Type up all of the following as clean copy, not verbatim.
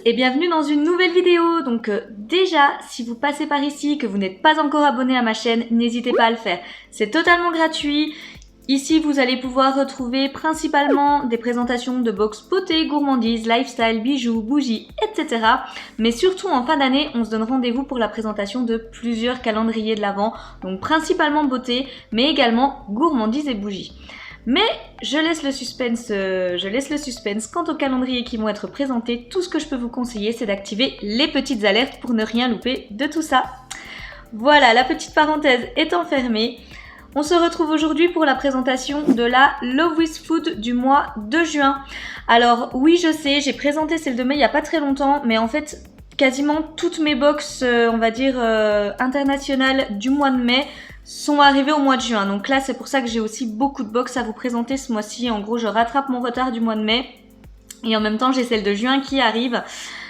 et bienvenue dans une nouvelle vidéo. Donc déjà, si vous passez par ici, que vous n'êtes pas encore abonné à ma chaîne, n'hésitez pas à le faire. C'est totalement gratuit. Ici, vous allez pouvoir retrouver principalement des présentations de box beauté, gourmandise, lifestyle, bijoux, bougies, etc. Mais surtout en fin d'année, on se donne rendez-vous pour la présentation de plusieurs calendriers de l'Avent. Donc principalement beauté, mais également gourmandise et bougies. Mais je laisse le suspense quant aux calendriers qui vont être présentés. Tout ce que je peux vous conseiller, c'est d'activer les petites alertes pour ne rien louper de tout ça. Voilà, la petite parenthèse étant fermée. On se retrouve aujourd'hui pour la présentation de la Love with Food du mois de juin. Alors oui, je sais, j'ai présenté celle de mai il n'y a pas très longtemps, mais en fait, quasiment toutes mes box, on va dire, internationales du mois de mai sont arrivées au mois de juin. Donc là, c'est pour ça que j'ai aussi beaucoup de box à vous présenter ce mois-ci. En gros, je rattrape mon retard du mois de mai et en même temps, j'ai celle de juin qui arrive.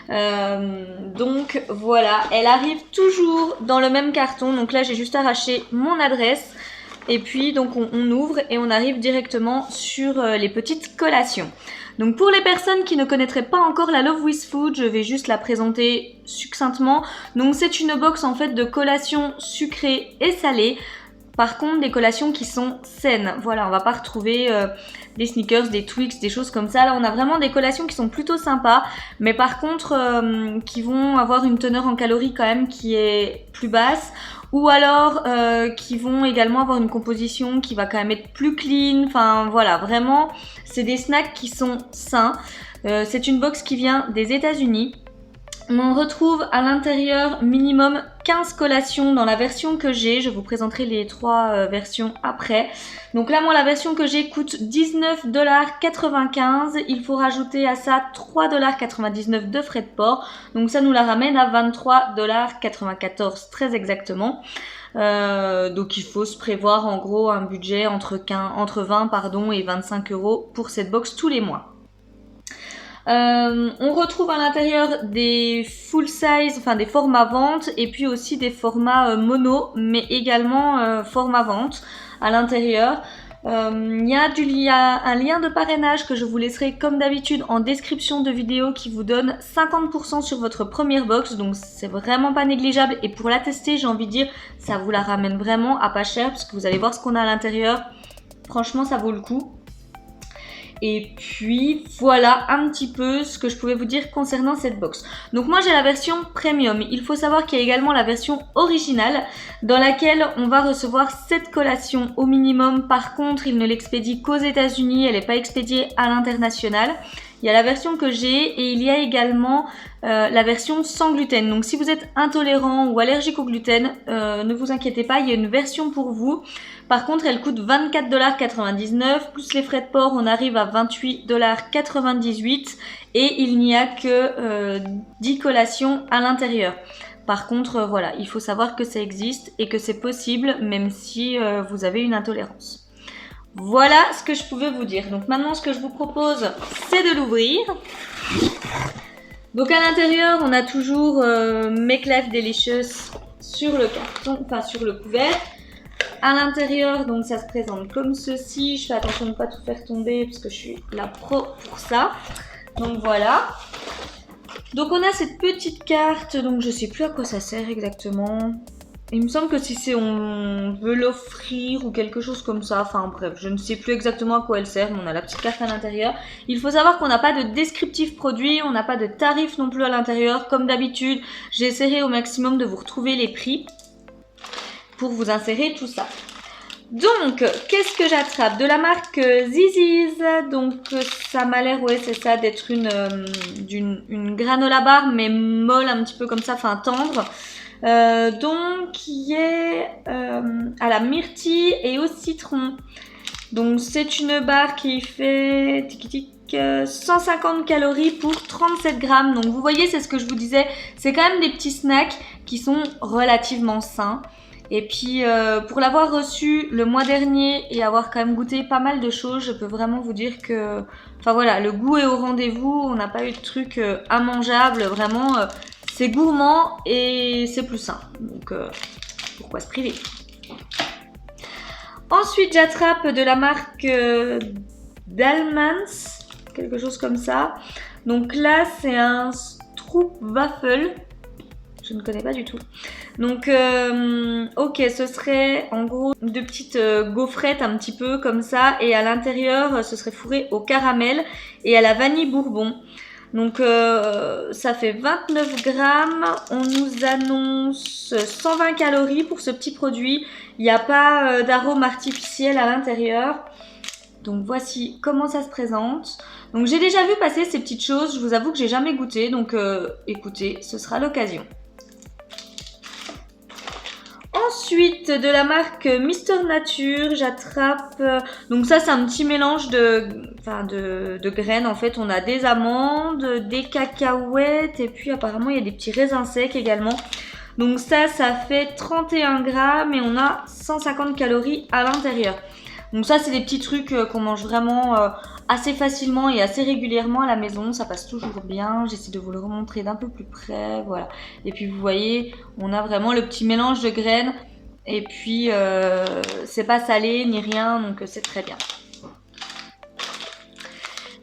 Donc voilà, elle arrive toujours dans le même carton. Donc là, j'ai juste arraché mon adresse. Et puis donc on ouvre et on arrive directement sur les petites collations. Donc pour les personnes qui ne connaîtraient pas encore la Love with Food, je vais juste la présenter succinctement. Donc c'est une box en fait de collations sucrées et salées. Par contre des collations qui sont saines. Voilà, on va pas retrouver des sneakers, des Twix, des choses comme ça. Là on a vraiment des collations qui sont plutôt sympas. Mais par contre qui vont avoir une teneur en calories quand même qui est plus basse. Ou alors qui vont également avoir une composition qui va quand même être plus clean. Enfin voilà, vraiment, c'est des snacks qui sont sains. C'est une box qui vient des États-Unis. On retrouve à l'intérieur minimum 15 collations dans la version que j'ai. Je vous présenterai les trois versions après. Donc là, moi, la version que j'ai coûte 19,95 $. Il faut rajouter à ça 3,99 $ de frais de port. Donc ça nous la ramène à 23,94 $, très exactement. Donc il faut se prévoir en gros un budget entre 20 et 25 € pour cette box tous les mois. On retrouve à l'intérieur des full size, enfin des formats vente et puis aussi des formats mono, mais également format vente à l'intérieur. Il y a un lien de parrainage que je vous laisserai comme d'habitude en description de vidéo qui vous donne 50% sur votre première box, donc c'est vraiment pas négligeable. Et pour la tester, j'ai envie de dire, ça vous la ramène vraiment à pas cher parce que vous allez voir ce qu'on a à l'intérieur. Franchement, ça vaut le coup. Et puis voilà un petit peu ce que je pouvais vous dire concernant cette box. Donc moi j'ai la version premium. Il faut savoir qu'il y a également la version originale dans laquelle on va recevoir 7 collations au minimum. Par contre il ne l'expédie qu'aux États-Unis, elle n'est pas expédiée à l'international. Il y a la version que j'ai et il y a également la version sans gluten. Donc si vous êtes intolérant ou allergique au gluten, ne vous inquiétez pas, il y a une version pour vous. Par contre, elle coûte 24,99 $, plus les frais de port, on arrive à 28,98 $ et il n'y a que 10 collations à l'intérieur. Par contre, voilà, il faut savoir que ça existe et que c'est possible même si vous avez une intolérance. Voilà ce que je pouvais vous dire. Donc maintenant, ce que je vous propose, c'est de l'ouvrir. Donc à l'intérieur, on a toujours Make Life Delicious sur le carton, enfin sur le couvercle. À l'intérieur, donc ça se présente comme ceci. Je fais attention de ne pas tout faire tomber parce que je suis la pro pour ça. Donc voilà. Donc on a cette petite carte, donc je sais plus à quoi ça sert exactement. Il me semble que si on veut l'offrir ou quelque chose comme ça, enfin bref, je ne sais plus exactement à quoi elle sert, mais on a la petite carte à l'intérieur. Il faut savoir qu'on n'a pas de descriptif produit, on n'a pas de tarif non plus à l'intérieur. Comme d'habitude, j'essaierai au maximum de vous retrouver les prix pour vous insérer tout ça. Donc, qu'est-ce que j'attrape? De la marque Zizi's. Donc, ça m'a l'air, ouais, c'est ça, d'être une granola bar, mais molle un petit peu comme ça, enfin tendre. Donc, qui est à la myrtille et au citron. Donc, c'est une barre qui fait 150 calories pour 37 grammes. Donc, vous voyez, c'est ce que je vous disais. C'est quand même des petits snacks qui sont relativement sains. Et puis pour l'avoir reçu le mois dernier et avoir quand même goûté pas mal de choses, je peux vraiment vous dire que, enfin voilà, le goût est au rendez-vous, on n'a pas eu de trucs immangeables, vraiment c'est gourmand et c'est plus sain, donc pourquoi se priver. Ensuite j'attrape de la marque Dalmans, quelque chose comme ça, donc là c'est un Stroop Waffle. Je ne connais pas du tout. Donc, ok, ce serait en gros 2 petites gaufrettes un petit peu comme ça. Et à l'intérieur, ce serait fourré au caramel et à la vanille bourbon. Donc, ça fait 29 grammes. On nous annonce 120 calories pour ce petit produit. Il n'y a pas d'arôme artificiel à l'intérieur. Donc, voici comment ça se présente. Donc, j'ai déjà vu passer ces petites choses. Je vous avoue que j'ai jamais goûté. Donc, écoutez, ce sera l'occasion. Ensuite, de la marque Mister Nature, j'attrape... donc ça, c'est un petit mélange de graines. En fait, on a des amandes, des cacahuètes et puis apparemment, il y a des petits raisins secs également. Donc ça fait 31 grammes et on a 150 calories à l'intérieur. Donc ça, c'est des petits trucs qu'on mange vraiment assez facilement et assez régulièrement à la maison. Ça passe toujours bien. J'essaie de vous le remontrer d'un peu plus près. Voilà. Et puis vous voyez, on a vraiment le petit mélange de graines. Et puis, c'est pas salé ni rien, donc c'est très bien.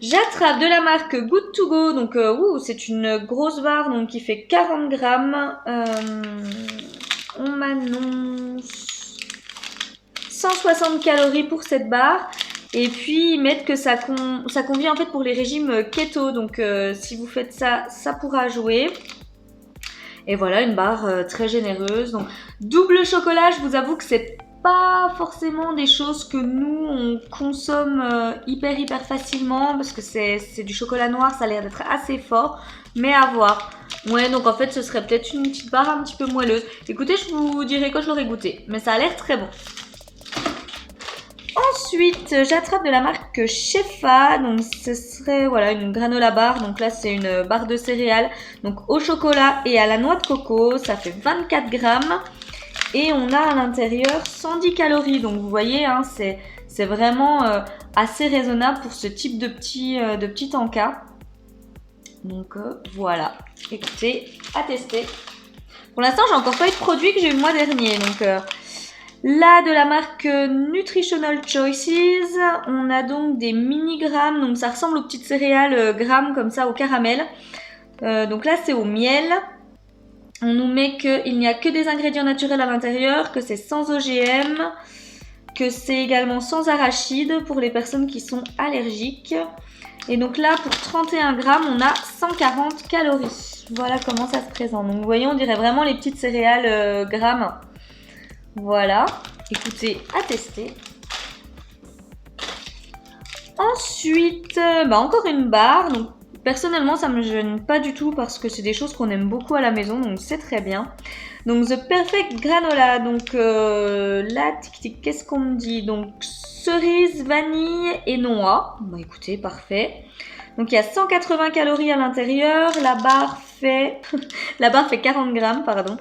J'attrape de la marque Good to Go. Donc, c'est une grosse barre donc, qui fait 40 grammes. On m'annonce 160 calories pour cette barre. Et puis, ils mettent que ça convient en fait pour les régimes keto. Donc, si vous faites ça, ça pourra jouer. Et voilà, une barre très généreuse. Donc, double chocolat, je vous avoue que c'est pas forcément des choses que nous, on consomme hyper facilement. Parce que c'est du chocolat noir, ça a l'air d'être assez fort. Mais à voir. Ouais, donc en fait, ce serait peut-être une petite barre un petit peu moelleuse. Écoutez, je vous dirai quand je l'aurai goûté. Mais ça a l'air très bon. Ensuite, j'attrape de la marque Shefa, donc ce serait voilà une granola bar, donc là c'est une barre de céréales, donc au chocolat et à la noix de coco, ça fait 24 grammes et on a à l'intérieur 110 calories, donc vous voyez, hein, c'est vraiment assez raisonnable pour ce type de petit encas. Donc voilà, écoutez, à tester. Pour l'instant, j'ai encore pas eu de produit que j'ai eu le mois dernier, donc... Là, de la marque Nutritional Choices, on a donc des mini-grammes, donc ça ressemble aux petites céréales grammes comme ça au caramel. Donc là, c'est au miel. On nous met qu'il n'y a que des ingrédients naturels à l'intérieur, que c'est sans OGM, que c'est également sans arachides pour les personnes qui sont allergiques. Et donc là, pour 31 grammes, on a 140 calories. Voilà comment ça se présente. Donc vous voyez, on dirait vraiment les petites céréales grammes. Voilà, écoutez, à tester. Ensuite, encore une barre. Donc, personnellement, ça me gêne pas du tout parce que c'est des choses qu'on aime beaucoup à la maison, donc c'est très bien. Donc, The Perfect Granola. Donc, là, qu'est-ce qu'on me dit? Donc, cerise, vanille et noix. Bon, écoutez, parfait. Donc, il y a 180 calories à l'intérieur. La barre fait 40 grammes, pardon.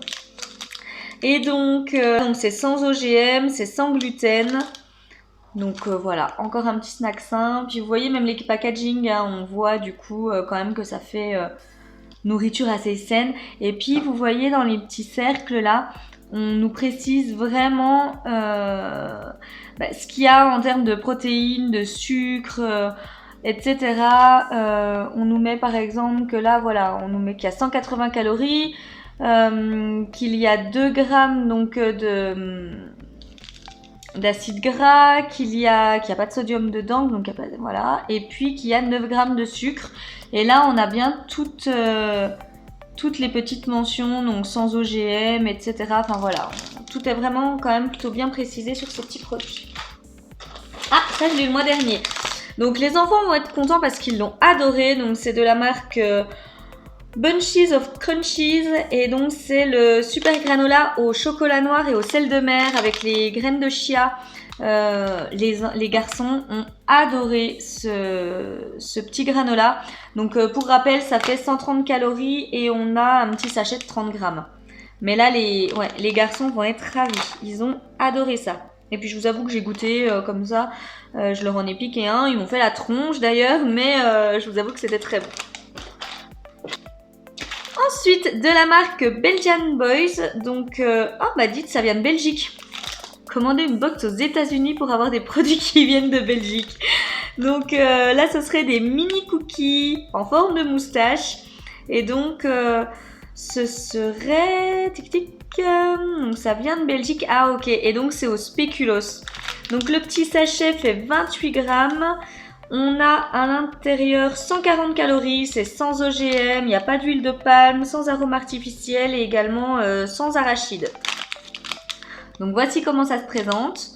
Et donc c'est sans OGM, c'est sans gluten. Donc voilà, encore un petit snack simple. Puis vous voyez même les packaging, hein, on voit du coup quand même que ça fait nourriture assez saine. Et puis vous voyez dans les petits cercles là, on nous précise vraiment ce qu'il y a en termes de protéines, de sucre, etc. On nous met par exemple que là, voilà, on nous met qu'il y a 180 calories. Qu'il y a 2 grammes donc d'acide gras, qu'il n'y a pas de sodium dedans, donc voilà, et puis qu'il y a 9 grammes de sucre. Et là, on a bien toutes les petites mentions, donc sans OGM, etc. Enfin voilà, tout est vraiment quand même plutôt bien précisé sur ces petits produits. Ah, ça je l'ai eu le mois dernier. Donc les enfants vont être contents parce qu'ils l'ont adoré. Donc c'est de la marque Bunches of Crunchies et donc c'est le super granola au chocolat noir et au sel de mer avec les graines de chia. Les garçons ont adoré ce petit granola. Donc pour rappel, ça fait 130 calories et on a un petit sachet de 30 grammes. Mais là, les garçons vont être ravis. Ils ont adoré ça. Et puis je vous avoue que j'ai goûté comme ça. Je leur en ai piqué un. Ils m'ont fait la tronche d'ailleurs, mais je vous avoue que c'était très bon. Ensuite, de la marque Belgian Boys. Donc, dites, ça vient de Belgique. Commander une box aux États-Unis pour avoir des produits qui viennent de Belgique. Donc là, ce serait des mini cookies en forme de moustache. Et donc, ce serait... Tic tic. Donc ça vient de Belgique. Ah ok, et donc c'est au spéculoos. Donc le petit sachet fait 28 grammes. On a à l'intérieur 140 calories, c'est sans OGM, il n'y a pas d'huile de palme, sans arôme artificiel et également sans arachide. Donc voici comment ça se présente.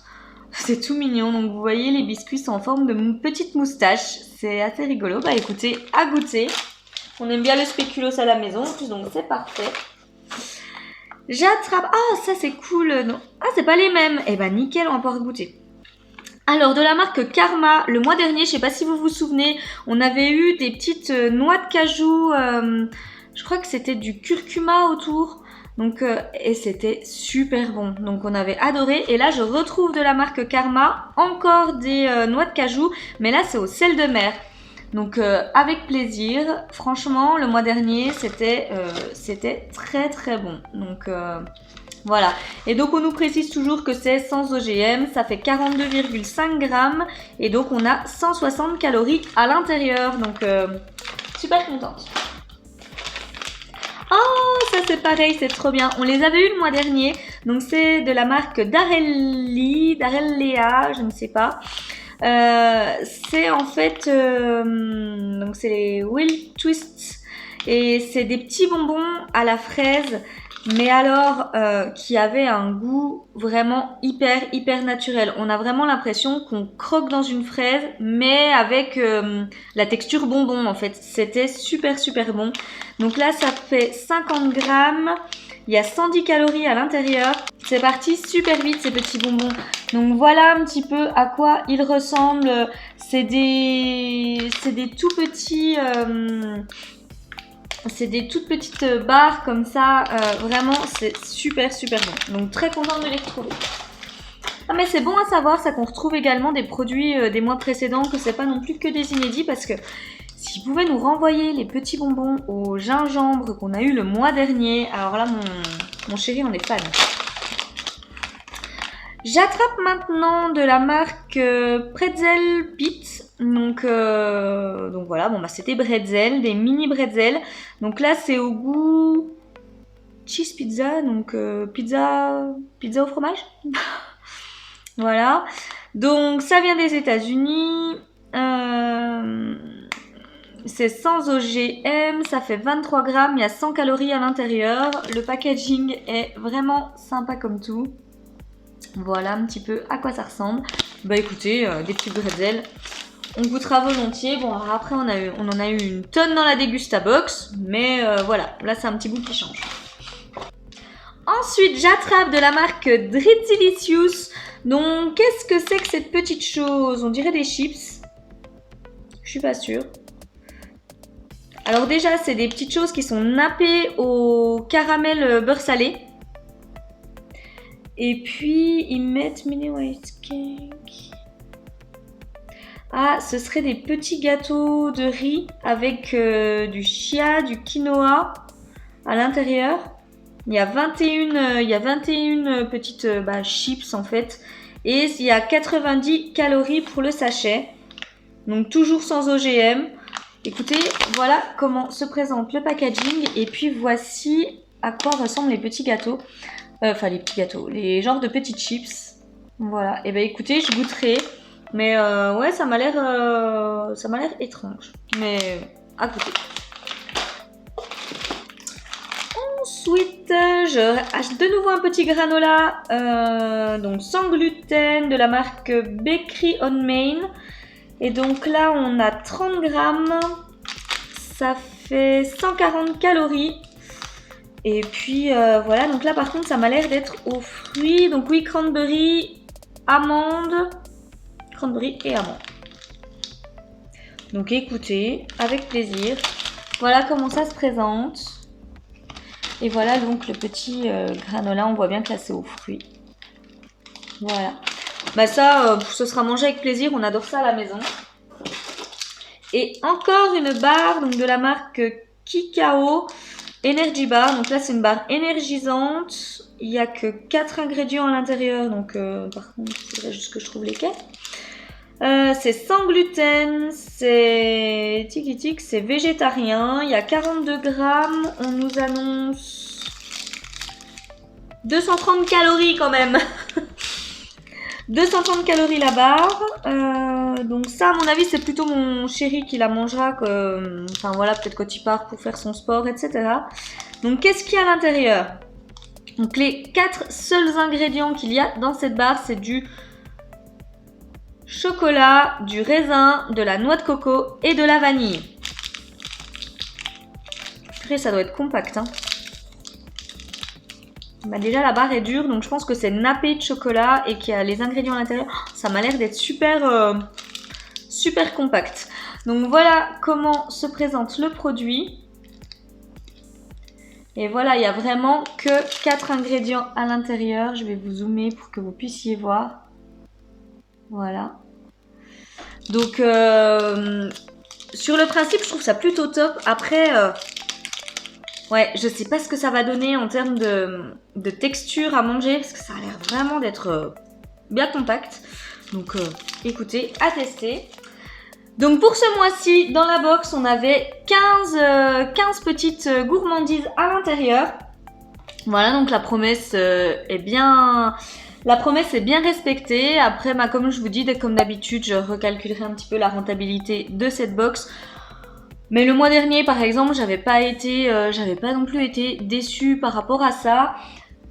C'est tout mignon, donc vous voyez les biscuits sont en forme de petite moustache. C'est assez rigolo, bah écoutez, à goûter. On aime bien le spéculoos à la maison, en plus donc c'est parfait. J'attrape... Ah, ça c'est cool. Non. Ah, c'est pas les mêmes. Eh ben nickel, on va pouvoir goûter. Alors, de la marque Karma, le mois dernier, je sais pas si vous vous souvenez, on avait eu des petites noix de cajou. Je crois que c'était du curcuma autour. Donc, et c'était super bon. Donc, on avait adoré. Et là, je retrouve de la marque Karma encore des noix de cajou. Mais là, c'est au sel de mer. Donc avec plaisir, franchement le mois dernier c'était très très bon. Donc voilà. Et donc on nous précise toujours que c'est sans OGM, ça fait 42,5 grammes et donc on a 160 calories à l'intérieur. Donc super contente. Oh ça c'est pareil, c'est trop bien. On les avait eu le mois dernier. Donc c'est de la marque Darellea, je ne sais pas. C'est en fait donc c'est les Will Twists et c'est des petits bonbons à la fraise mais alors qui avaient un goût vraiment hyper naturel. On a vraiment l'impression qu'on croque dans une fraise mais avec la texture bonbon en fait. C'était super bon. Donc là ça fait 50 grammes. Il y a 110 calories à l'intérieur. C'est parti super vite ces petits bonbons. Donc voilà un petit peu à quoi ils ressemblent. C'est des tout petits... c'est des toutes petites barres comme ça. Vraiment c'est super bon. Donc très contente de les retrouver. Ah mais c'est bon à savoir ça qu'on retrouve également des produits des mois précédents. Que c'est pas non plus que des inédits parce que... S'ils pouvaient nous renvoyer les petits bonbons au gingembre qu'on a eu le mois dernier, alors là, mon chéri, on est fan. J'attrape maintenant de la marque Pretzel Pit. Donc voilà, bon bah c'était bretzel, des mini bretzels. Donc là, c'est au goût cheese pizza, donc pizza au fromage. Voilà. Donc ça vient des États-Unis. C'est sans OGM, ça fait 23 grammes, il y a 100 calories à l'intérieur. Le packaging est vraiment sympa comme tout. Voilà un petit peu à quoi ça ressemble. Bah écoutez, des petits bretzels, on goûtera volontiers. Bon alors après on en a eu une tonne dans la Degustabox, mais voilà, là c'est un petit bout qui change. Ensuite j'attrape de la marque Drizzilicious. Donc qu'est-ce que c'est que cette petite chose? On dirait des chips. Je suis pas sûre. Alors déjà, c'est des petites choses qui sont nappées au caramel beurre salé. Et puis, ils mettent mini white cake. Ah, ce serait des petits gâteaux de riz avec du chia, du quinoa à l'intérieur. Il y a 21 petites chips en fait. Et il y a 90 calories pour le sachet. Donc toujours sans OGM. Écoutez, voilà comment se présente le packaging et puis voici à quoi ressemblent les petits gâteaux. Enfin les petits gâteaux, les genres de petites chips. Voilà, et ben écoutez, je goûterai. Mais ouais, ça m'a l'air étrange. Mais à goûter. Ensuite, je achète de nouveau un petit granola, donc sans gluten de la marque Bakery on Main. Et donc là, on a 30 grammes, ça fait 140 calories. Et puis voilà, donc là par contre, ça m'a l'air d'être aux fruits. Donc oui, cranberry, amande, cranberry et amande. Donc écoutez, avec plaisir. Voilà comment ça se présente. Et voilà donc le petit granola, on voit bien que là c'est aux fruits. Voilà. Bah ça, ce sera mangé avec plaisir, on adore ça à la maison. Et encore une barre donc de la marque Kikao Energy Bar. Donc là c'est une barre énergisante. Il n'y a que 4 ingrédients à l'intérieur. Donc par contre il faudrait juste que je trouve lesquels. C'est sans gluten, c'est tic, c'est végétarien, il y a 42 grammes, on nous annonce 230 calories quand même. 230 calories la barre, donc ça à mon avis c'est plutôt mon chéri qui la mangera, enfin voilà, peut-être quand il part pour faire son sport, etc. Donc qu'est-ce qu'il y a à l'intérieur? Donc les 4 seuls ingrédients qu'il y a dans cette barre, c'est du chocolat, du raisin, de la noix de coco et de la vanille. Après ça doit être compact, hein. Bah déjà la barre est dure, donc je pense que c'est nappé de chocolat et qu'il y a les ingrédients à l'intérieur. Ça m'a l'air d'être super, super compact. Donc voilà comment se présente le produit. Et voilà, il n'y a vraiment que 4 ingrédients à l'intérieur. Je vais vous zoomer pour que vous puissiez voir. Voilà. Donc sur le principe, je trouve ça plutôt top. Après... ouais, je sais pas ce que ça va donner en termes de texture à manger, parce que ça a l'air vraiment d'être bien compact. Donc écoutez, à tester. Donc pour ce mois-ci, dans la box, on avait 15 petites gourmandises à l'intérieur. Voilà, donc la promesse est bien respectée. Après, comme je vous dis, comme d'habitude, je recalculerai un petit peu la rentabilité de cette box. Mais le mois dernier, par exemple, j'avais pas non plus été déçue par rapport à ça.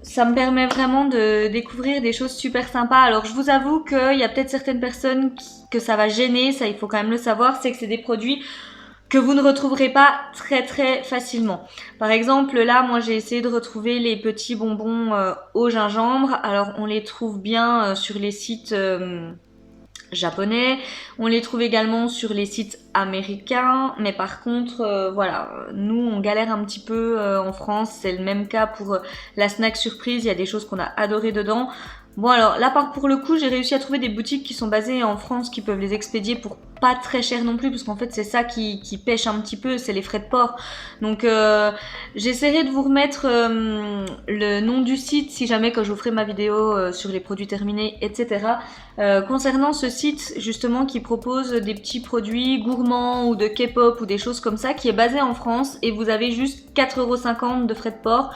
Ça me permet vraiment de découvrir des choses super sympas. Alors, je vous avoue qu'il y a peut-être certaines personnes que ça va gêner, ça il faut quand même le savoir, c'est que c'est des produits que vous ne retrouverez pas très facilement. Par exemple, là, moi j'ai essayé de retrouver les petits bonbons au gingembre. Alors, on les trouve bien sur les sites... japonais, on les trouve également sur les sites américains, mais par contre voilà, nous on galère un petit peu en France, c'est le même cas pour la snack surprise, il y a des choses qu'on a adoré dedans. Bon alors là pour le coup j'ai réussi à trouver des boutiques qui sont basées en France qui peuvent les expédier pour pas très cher non plus, parce qu'en fait c'est ça qui pêche un petit peu, c'est les frais de port. Donc j'essaierai de vous remettre le nom du site si jamais quand je vous ferai ma vidéo sur les produits terminés, etc. Concernant ce site justement qui propose des petits produits gourmands ou de K-pop ou des choses comme ça, qui est basé en France et vous avez juste 4,50 € de frais de port.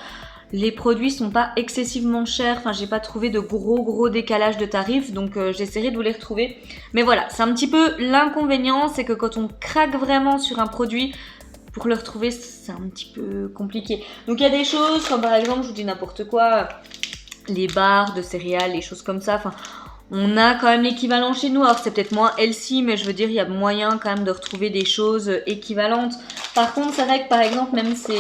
Les produits sont pas excessivement chers, enfin j'ai pas trouvé de gros décalage de tarifs, donc j'essaierai de vous les retrouver. Mais voilà, c'est un petit peu l'inconvénient, c'est que quand on craque vraiment sur un produit, pour le retrouver c'est un petit peu compliqué. Donc il y a des choses comme par exemple, je vous dis n'importe quoi, les barres de céréales, les choses comme ça, enfin... On a quand même l'équivalent chez nous, alors c'est peut-être moins healthy, mais je veux dire, il y a moyen quand même de retrouver des choses équivalentes. Par contre, c'est vrai que par exemple, même ces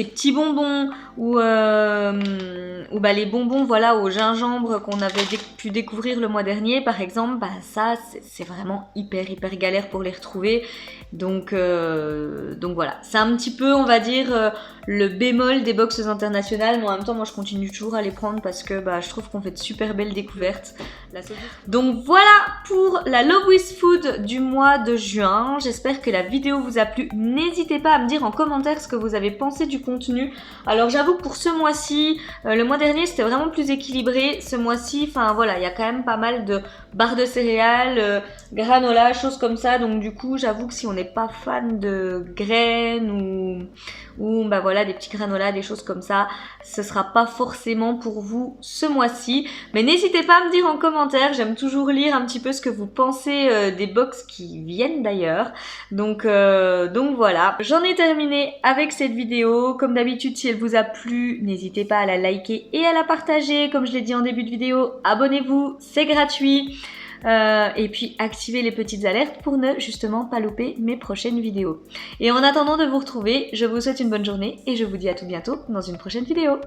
petits bonbons ou bah, les bonbons voilà, au gingembre qu'on avait pu découvrir le mois dernier, par exemple, bah, ça, c'est vraiment hyper galère pour les retrouver. Donc voilà, c'est un petit peu, on va dire, le bémol des boxes internationales, mais en même temps, moi, je continue toujours à les prendre parce que bah, je trouve qu'on fait de super belles découvertes. Donc voilà pour la Love with Food du mois de juin. J'espère que la vidéo vous a plu. N'hésitez pas à me dire en commentaire ce que vous avez pensé du contenu. Alors j'avoue que pour ce mois-ci, le mois dernier c'était vraiment plus équilibré. Ce mois-ci, enfin voilà, il y a quand même pas mal de barres de céréales, granola, choses comme ça. Donc du coup, j'avoue que si on n'est pas fan de graines ou bah voilà, des petits granolas, des choses comme ça, ce sera pas forcément pour vous ce mois-ci. Mais n'hésitez pas à me dire en commentaire, j'aime toujours lire un petit peu ce que vous pensez des box qui viennent d'ailleurs. Donc voilà, j'en ai terminé avec cette vidéo. Comme d'habitude, si elle vous a plu, n'hésitez pas à la liker et à la partager. Comme je l'ai dit en début de vidéo, abonnez-vous, c'est gratuit. Et puis activez les petites alertes pour ne justement pas louper mes prochaines vidéos. Et en attendant de vous retrouver, je vous souhaite une bonne journée et je vous dis à tout bientôt dans une prochaine vidéo.